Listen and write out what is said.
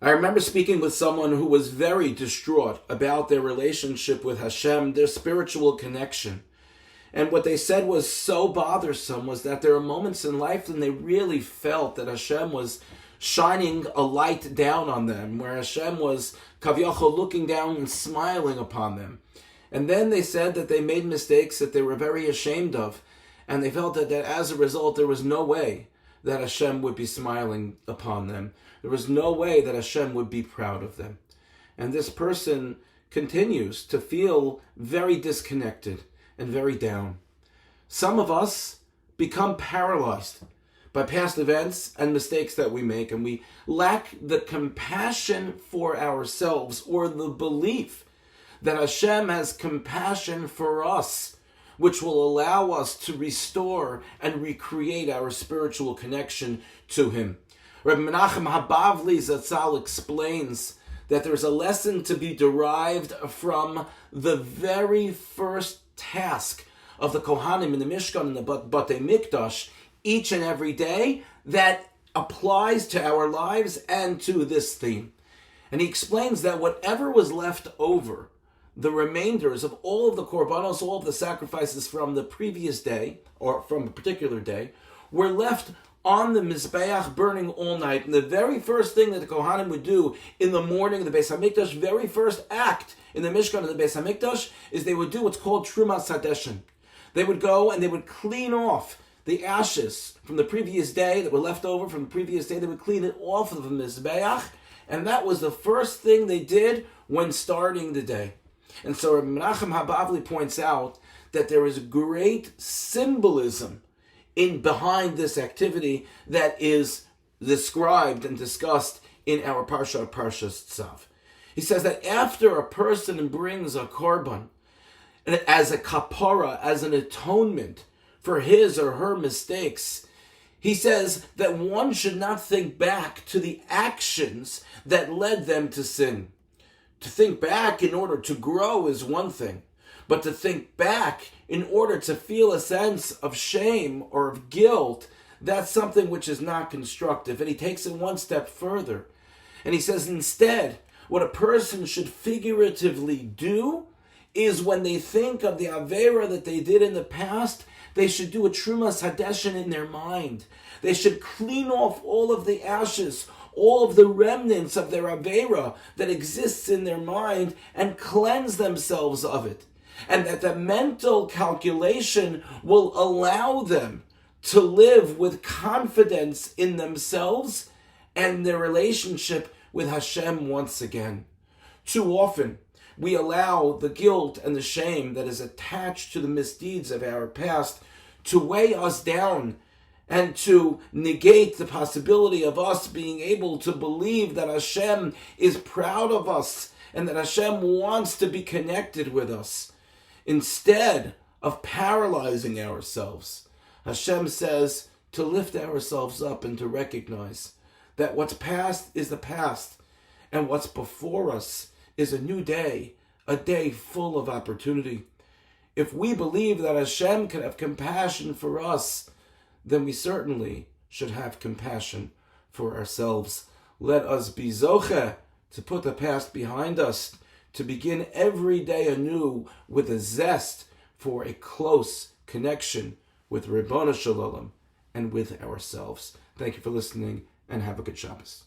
I remember speaking with someone who was very distraught about their relationship with Hashem, their spiritual connection. And what they said was so bothersome was that there are moments in life when they really felt that Hashem was shining a light down on them, where Hashem was kavyachol looking down and smiling upon them. And then they said that they made mistakes that they were very ashamed of, and they felt that as a result there was no way that Hashem would be smiling upon them. There was no way that Hashem would be proud of them. And this person continues to feel very disconnected and very down. Some of us become paralyzed by past events and mistakes that we make, and we lack the compassion for ourselves or the belief that Hashem has compassion for us, which will allow us to restore and recreate our spiritual connection to Him. Rabbi Menachem Habavli Zatzal explains that there's a lesson to be derived from the very first task of the Kohanim in the Mishkan and the Batei Mikdash each and every day that applies to our lives and to this theme. And he explains that whatever was left over, the remainders of all of the korbanos, all of the sacrifices from the previous day, or from a particular day, were left on the Mizbeach burning all night. And the very first thing that the Kohanim would do in the morning of the Beis HaMikdash, very first act in the Mishkan of the Beis HaMikdash, is they would do what's called Trumas Hadeshin. They would go and they would clean off the ashes from the previous day that were left over from the previous day. They would clean it off of the Mizbeach, and that was the first thing they did when starting the day. And so Rabbi Menachem Habavli points out that there is great symbolism behind this activity that is described and discussed in our Parshas Tzav. He says that after a person brings a korban as a kapara, as an atonement for his or her mistakes, he says that one should not think back to the actions that led them to sin. To think back in order to grow is one thing, but to think back in order to feel a sense of shame or of guilt, that's something which is not constructive. And he takes it one step further. And he says instead, what a person should figuratively do is when they think of the Avera that they did in the past, they should do a Trumas Hadeshin in their mind. They should clean off all of the ashes, all of the remnants of their Avera that exists in their mind, and cleanse themselves of it. And that the mental calculation will allow them to live with confidence in themselves and their relationship with Hashem once again. Too often, we allow the guilt and the shame that is attached to the misdeeds of our past to weigh us down and to negate the possibility of us being able to believe that Hashem is proud of us and that Hashem wants to be connected with us. Instead of paralyzing ourselves, Hashem says to lift ourselves up and to recognize that what's past is the past, and what's before us is a new day, a day full of opportunity. If we believe that Hashem can have compassion for us, then we certainly should have compassion for ourselves. Let us be zoche to put the past behind us, to begin every day anew with a zest for a close connection with Ribono Shel Olam and with ourselves. Thank you for listening, and have a good Shabbos.